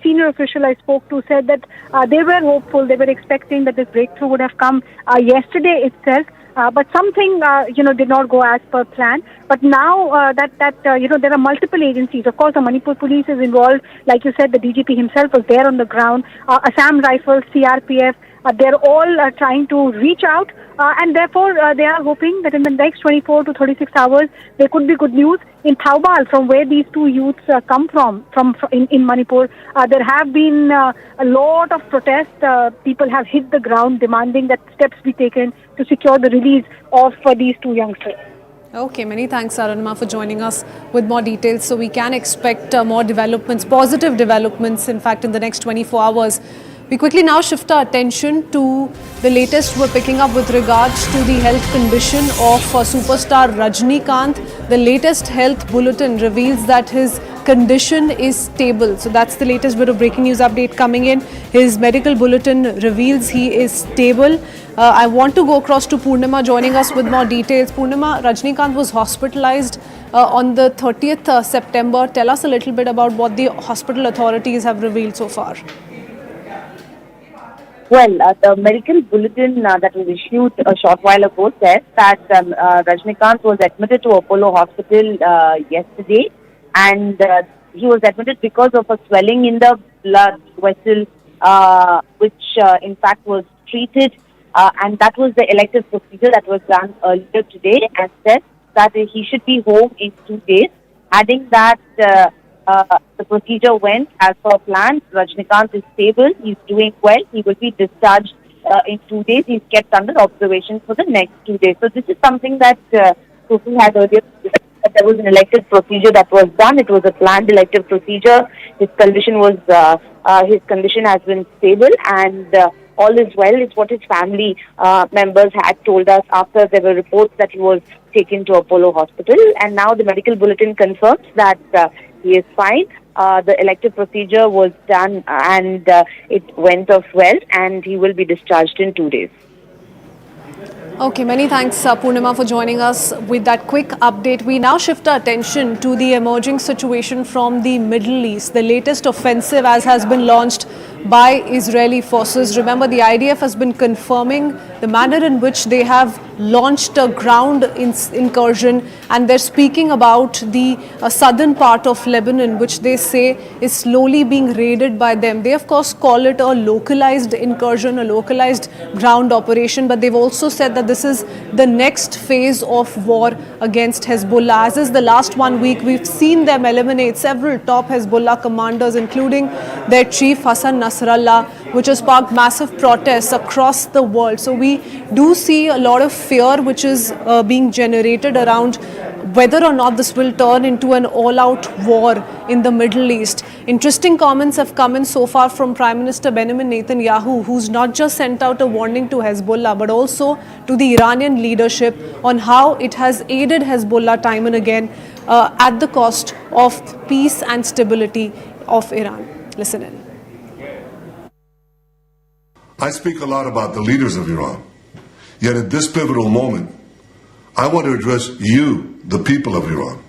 senior official I spoke to said that they were hopeful, they were expecting that this breakthrough would have come yesterday itself. But something, did not go as per plan. But now that there are multiple agencies. Of course, the Manipur police is involved. Like you said, the DGP himself was there on the ground. Assam Rifles, CRPF, they're all trying to reach out. And therefore, they are hoping that in the next 24 to 36 hours, there could be good news. In Thaubal, from where these two youths come from in Manipur, there have been a lot of protests. People have hit the ground demanding that steps be taken to secure the release of these two youngsters. Okay, many thanks, Arunima, for joining us with more details. So we can expect more developments, positive developments, in fact, in the next 24 hours. We quickly now shift our attention to the latest we're picking up with regards to the health condition of superstar Rajinikanth. The latest health bulletin reveals that his condition is stable. So that's the latest bit of breaking news update coming in. His medical bulletin reveals he is stable. I want to go across to Purnima joining us with more details. Purnima, Rajinikanth was hospitalized on the 30th September. Tell us a little bit about what the hospital authorities have revealed so far. Well, the medical bulletin that was issued a short while ago said that Rajinikanth was admitted to Apollo Hospital yesterday, and he was admitted because of a swelling in the blood vessel, which in fact was treated, and that was the elective procedure that was done earlier today, and said that he should be home in 2 days, adding that the procedure went as per plan. Rajinikanth is stable, he's doing well, he will be discharged in 2 days. He's kept under observation for the next 2 days. So this is something that Kuki had earlier. There was an elective procedure that was done. It was a planned elective procedure. His condition has been stable, and all is well. It's what his family members had told us after there were reports that he was taken to Apollo Hospital, and now the medical bulletin confirms that he is fine. The elective procedure was done and it went off well, and he will be discharged in 2 days. Okay, many thanks, Purnima, for joining us with that quick update. We now shift our attention to the emerging situation from the Middle East. The latest offensive as has been launched by Israeli forces. Remember, the IDF has been confirming the manner in which they have launched a ground incursion, and they're speaking about the southern part of Lebanon, which they say is slowly being raided by them. They, of course, call it a localized incursion, a localized ground operation, but they've also said that this is the next phase of war against Hezbollah. As is the last 1 week, we've seen them eliminate several top Hezbollah commanders, including their chief Hassan Nasrallah, which has sparked massive protests across the world. So we do see a lot of fear which is being generated around whether or not this will turn into an all-out war in the Middle East. Interesting comments have come in so far from Prime Minister Benjamin Netanyahu, who's not just sent out a warning to Hezbollah, but also to the Iranian leadership on how it has aided Hezbollah time and again at the cost of peace and stability of Iran. Listen in. I speak a lot about the leaders of Iran, yet at this pivotal moment, I want to address you, the people of Iran.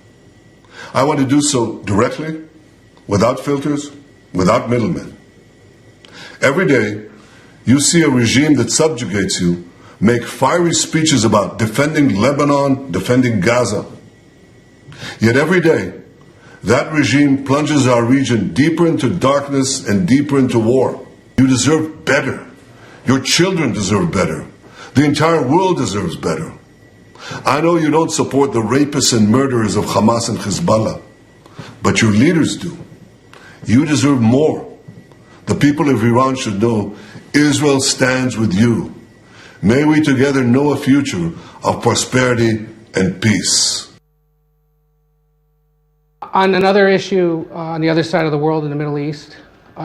I want to do so directly, without filters, without middlemen. Every day, you see a regime that subjugates you make fiery speeches about defending Lebanon, defending Gaza. Yet every day, That regime plunges our region deeper into darkness and deeper into war. You deserve better. Your children deserve better. The entire world deserves better. I know you don't support the rapists and murderers of Hamas and Hezbollah, but your leaders do. You deserve more. The people of Iran should know Israel stands with you. May we together know a future of prosperity and peace. On another issue, on the other side of the world in the Middle East,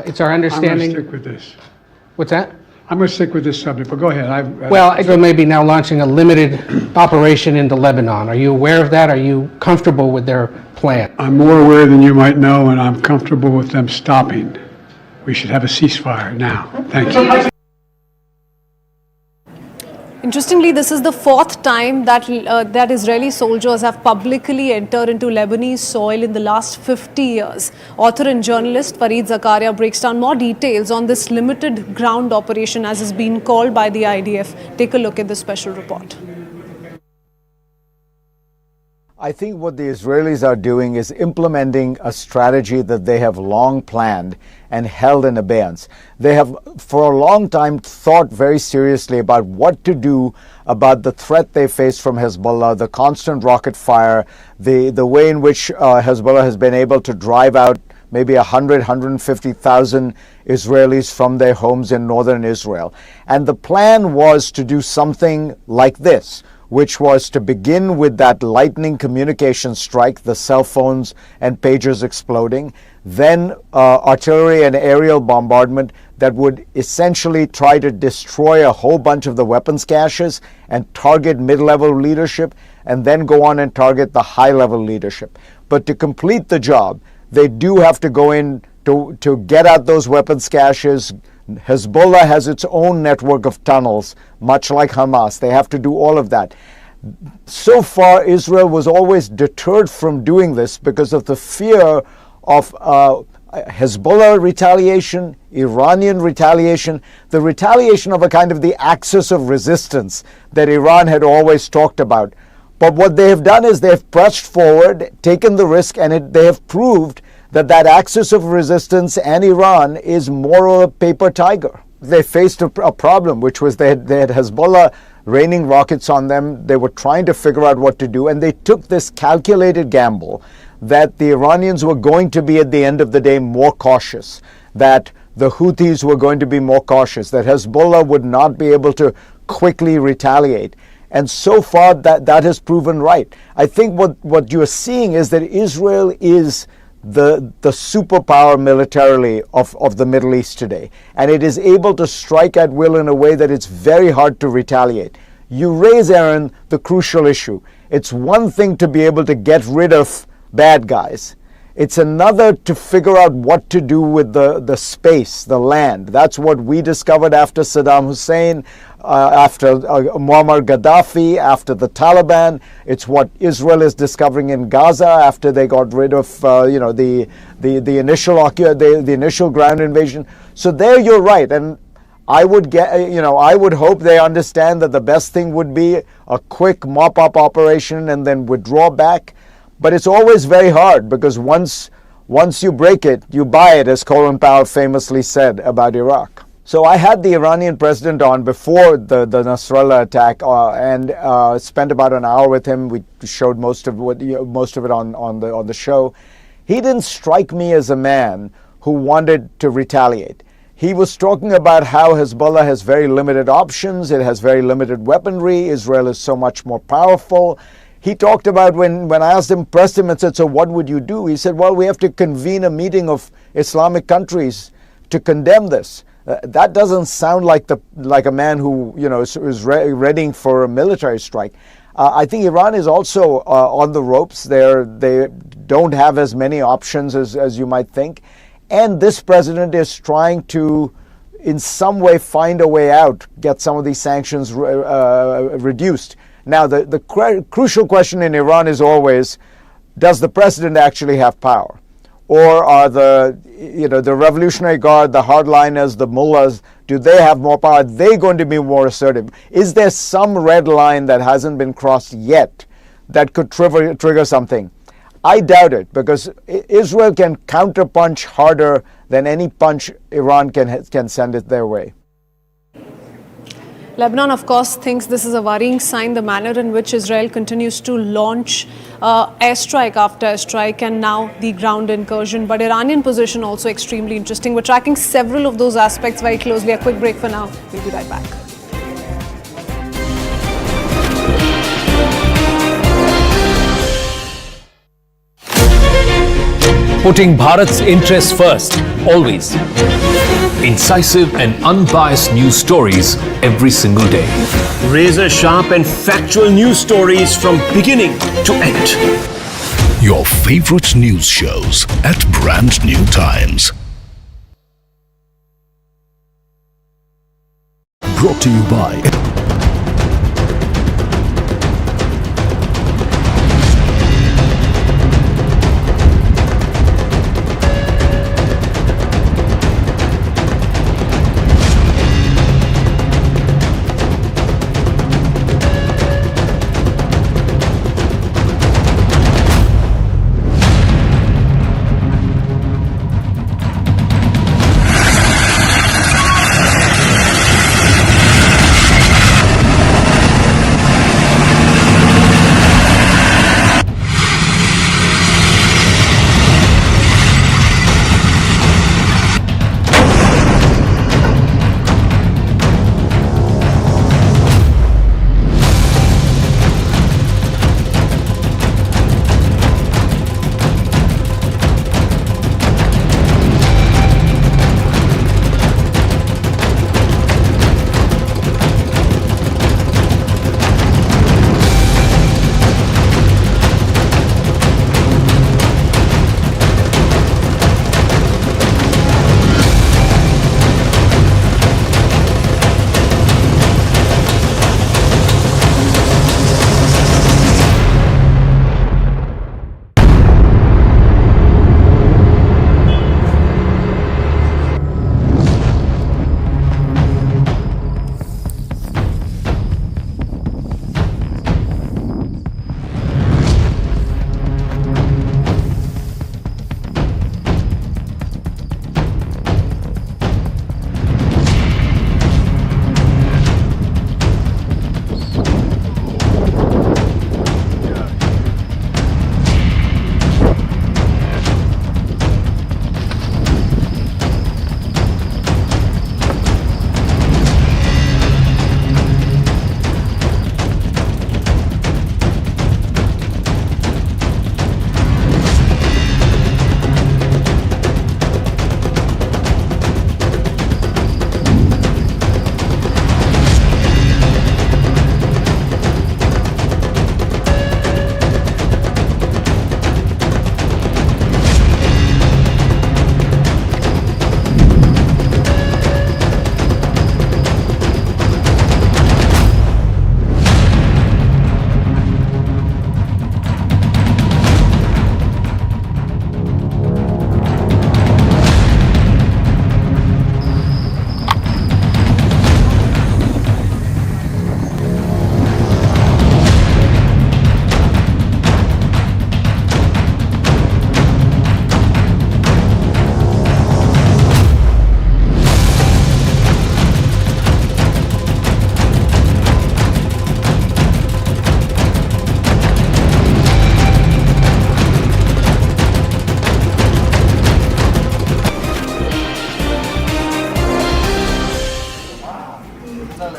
it's our understanding... I'm going to stick with this. What's that? I'm going to stick with this subject, but go ahead. Well, Israel may be now launching a limited operation into Lebanon. Are you aware of that? Are you comfortable with their plan? I'm more aware than you might know, and I'm comfortable with them stopping. We should have a ceasefire now. Thank you. Interestingly, this is the fourth time that that Israeli soldiers have publicly entered into Lebanese soil in the last 50 years. Author and journalist Fareed Zakaria breaks down more details on this limited ground operation as is being called by the IDF. Take a look at the special report. I think what the Israelis are doing is implementing a strategy that they have long planned and held in abeyance. They have for a long time thought very seriously about what to do about the threat they face from Hezbollah, the constant rocket fire, the way in which Hezbollah has been able to drive out maybe 150,000 Israelis from their homes in northern Israel. And the plan was to do something like this, which was to begin with that lightning communication strike, the cell phones and pagers exploding, then artillery and aerial bombardment that would essentially try to destroy a whole bunch of the weapons caches and target mid-level leadership, and then go on and target the high-level leadership. But to complete the job, they do have to go in to get at those weapons caches. Hezbollah has its own network of tunnels, much like Hamas. They have to do all of that. So far, Israel was always deterred from doing this because of the fear of Hezbollah retaliation, Iranian retaliation, the retaliation of a kind of the axis of resistance that Iran had always talked about. But what they have done is they have pressed forward, taken the risk, and they have proved that axis of resistance and Iran is more of a paper tiger. They faced a problem, which was they had Hezbollah raining rockets on them. They were trying to figure out what to do, and they took this calculated gamble that the Iranians were going to be, at the end of the day, more cautious, that the Houthis were going to be more cautious, that Hezbollah would not be able to quickly retaliate. And so far, that has proven right. I think what you're seeing is that Israel is the superpower militarily of the Middle East today. And it is able to strike at will in a way that it's very hard to retaliate. You raise, Aaron, the crucial issue. It's one thing to be able to get rid of bad guys. It's another to figure out what to do with the space, the land. That's what we discovered after Saddam Hussein, after Muammar Gaddafi, after the Taliban. It's what Israel is discovering in Gaza after they got rid of the initial ground invasion. So there you're right, and I would hope they understand that the best thing would be a quick mop-up operation and then withdraw back. But it's always very hard because once you break it, you buy it, as Colin Powell famously said about Iraq. So I had the Iranian president on before the Nasrallah attack and spent about an hour with him. We showed most of it on the show. He didn't strike me as a man who wanted to retaliate. He was talking about how Hezbollah has very limited options, it has very limited weaponry, Israel is so much more powerful. He talked about when I asked him, pressed him and said, so what would you do? He said, well, we have to convene a meeting of Islamic countries to condemn this. That doesn't sound like a man who is readying for a military strike. I think Iran is also on the ropes. They don't have as many options as you might think. And this president is trying to, in some way, find a way out, get some of these sanctions reduced. Now, the crucial question in Iran is always, does the president actually have power? Or are the Revolutionary Guard, the hardliners, the mullahs, do they have more power? Are they going to be more assertive? Is there some red line that hasn't been crossed yet that could trigger something? I doubt it, because Israel can counterpunch harder than any punch Iran can send it their way. Lebanon, of course, thinks this is a worrying sign, the manner in which Israel continues to launch airstrike after airstrike and now the ground incursion. But Iranian position also extremely interesting. We're tracking several of those aspects very closely. A quick break for now. We'll be right back. Putting Bharat's interests first, always. Incisive and unbiased news stories every single day. Razor sharp and factual news stories from beginning to end. Your favorite news shows at brand new times. Brought to you by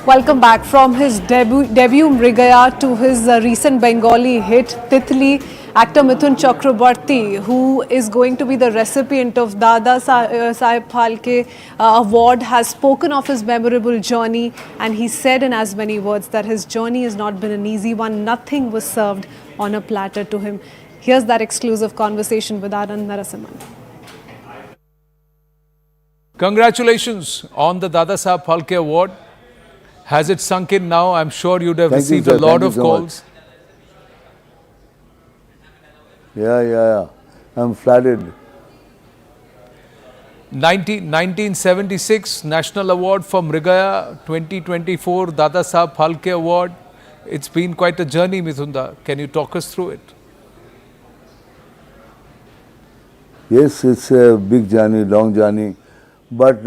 Welcome back. From his debut Mrigaya to his recent Bengali hit Titli, actor Mithun Chakraborty, who is going to be the recipient of Dada Saheb Phalke award, has spoken of his memorable journey, and he said in as many words that his journey has not been an easy one. Nothing was served on a platter to him. Here's that exclusive conversation with Anand Narasimhan. Congratulations on the Dada Saheb Phalke award. Has it sunk in now? I'm sure you'd have received a lot of calls. Yeah. I'm flattered. 1976 National Award for Mrigaya, 2024 Dada Saheb Phalke Award. It's been quite a journey, Mithunda. Can you talk us through it? Yes, it's a big journey, long journey, but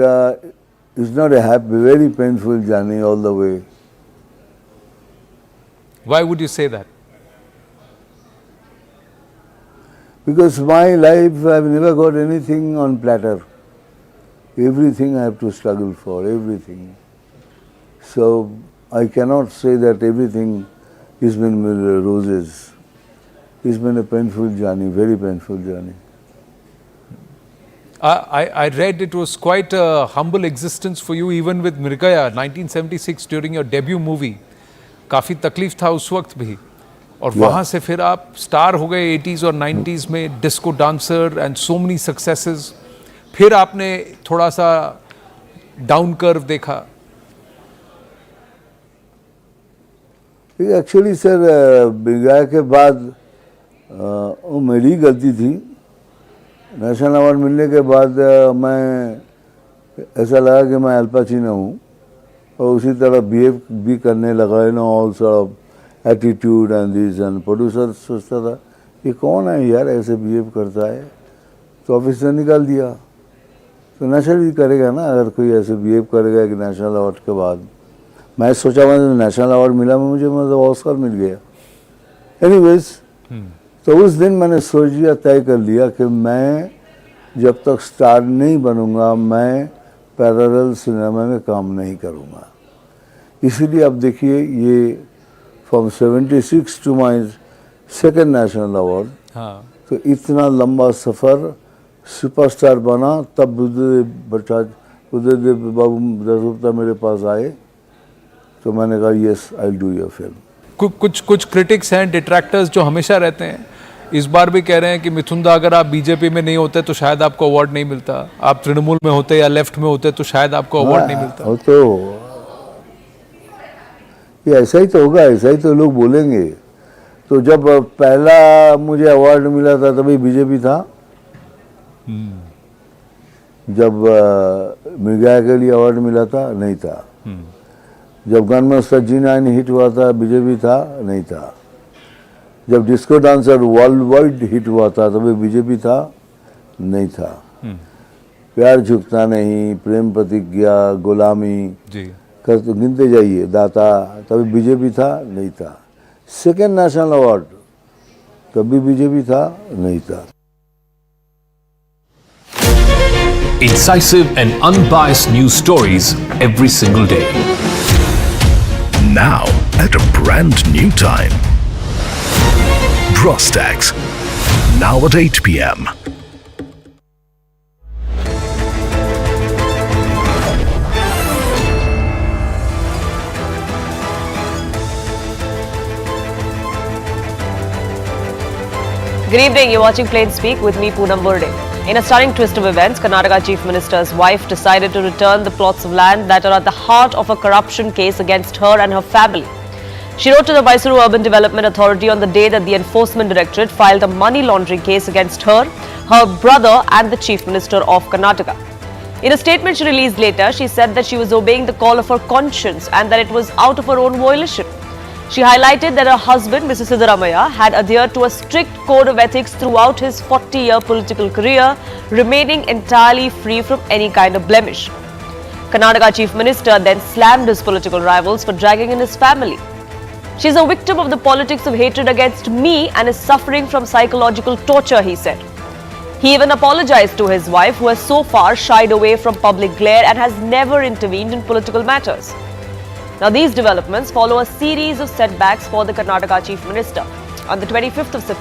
it's not a happy, very painful journey all the way. Why would you say that? Because my life, I've never got anything on platter. Everything I have to struggle for, everything. So I cannot say that everything has been roses. It's been a painful journey, very painful journey. I read it was quite a humble existence for you even with Mirgaya 1976 during your debut movie. काफ़ी तकलीफ था उस वक्त भी और वहाँ से फिर आप स्टार हो गए 80s और 90s में disco dancer and so many successes फिर आपने थोड़ा सा डाउन कर्व देखा एक्चुअली सर बिगाया के बाद वो मेरी गलती थी नेशनल अवार्ड मिलने के बाद मैं ऐसा लगा कि मैं अल्पाचीना हूँ और उसी तरह बिहेव भी करने लगा है ना all sort of attitude and this and producer सोचता था ये कौन है यार ऐसे बिहेव करता है तो ऑफिस से निकाल दिया तो नेशनल भी करेगा ना अगर कोई ऐसे बिहेव करेगा कि नेशनल अवार्ड के बाद मैं सोचा मैंने नेशनल अवार्ड मिला मुझे मतलब ऑस्कर मिल गया एनीवेज तो उस दिन मैंने सोच लिया तय कर लिया कि मैं जब तक स्टार नहीं बनूंगा मैं पैरेलल सिनेमा में काम नहीं करूंगा इसीलिए अब देखिए ये from 76 to my second national award तो इतना लंबा सफ़र सुपरस्टार बना तब उदयदेव बाबू दसगुप्ता मेरे पास आए तो मैंने कहा yes I will do your film कुछ क्रिटिक्स हैं डिट्रैक्टर्स जो हमेशा रहते हैं इस बार भी कह रहे हैं कि मिथुन दा अगर आप बीजेपी में नहीं होते तो शायद आपको अवार्ड नहीं मिलता आप तृणमूल में होते या लेफ्ट में होते तो शायद आपको अवार्ड नहीं मिलता तो ये ऐसा ही तो होगा ऐसा ही तो लोग बोलेंगे तो जब पहला मुझे अवार्ड मिला था तभी बीजेपी था जब मिर्गाया के लिए अवार्ड मिला था नहीं था जब गन G9 हिट हुआ था बीजेपी था नहीं था जब disco dancer world wide hit हुआ था तभी बीजेपी था नहीं था प्यार झुकता नहीं प्रेम प्रतिज्ञा गुलामी कर तो गिनते जाइए दाता तभी बीजेपी था नहीं था सेकेंड नेशनल अवार्ड तभी बीजेपी था नहीं था Incisive and unbiased news stories every single day. Now at a brand new time. Draw Stacks. Now at 8 p.m. Good evening, you're watching Plain Speak with me, Poonam Burde. In a stunning twist of events, Karnataka Chief Minister's wife decided to return the plots of land that are at the heart of a corruption case against her and her family. She wrote to the Mysuru Urban Development Authority on the day that the Enforcement Directorate filed a money laundering case against her, her brother and the Chief Minister of Karnataka. In a statement she released later, she said that she was obeying the call of her conscience and that it was out of her own volition. She highlighted that her husband, Mr. Siddaramaiah, had adhered to a strict code of ethics throughout his 40-year political career, remaining entirely free from any kind of blemish. Karnataka Chief Minister then slammed his political rivals for dragging in his family. She is a victim of the politics of hatred against me and is suffering from psychological torture, he said. He even apologized to his wife, who has so far shied away from public glare and has never intervened in political matters. Now, these developments follow a series of setbacks for the Karnataka Chief Minister. On the 25th of September,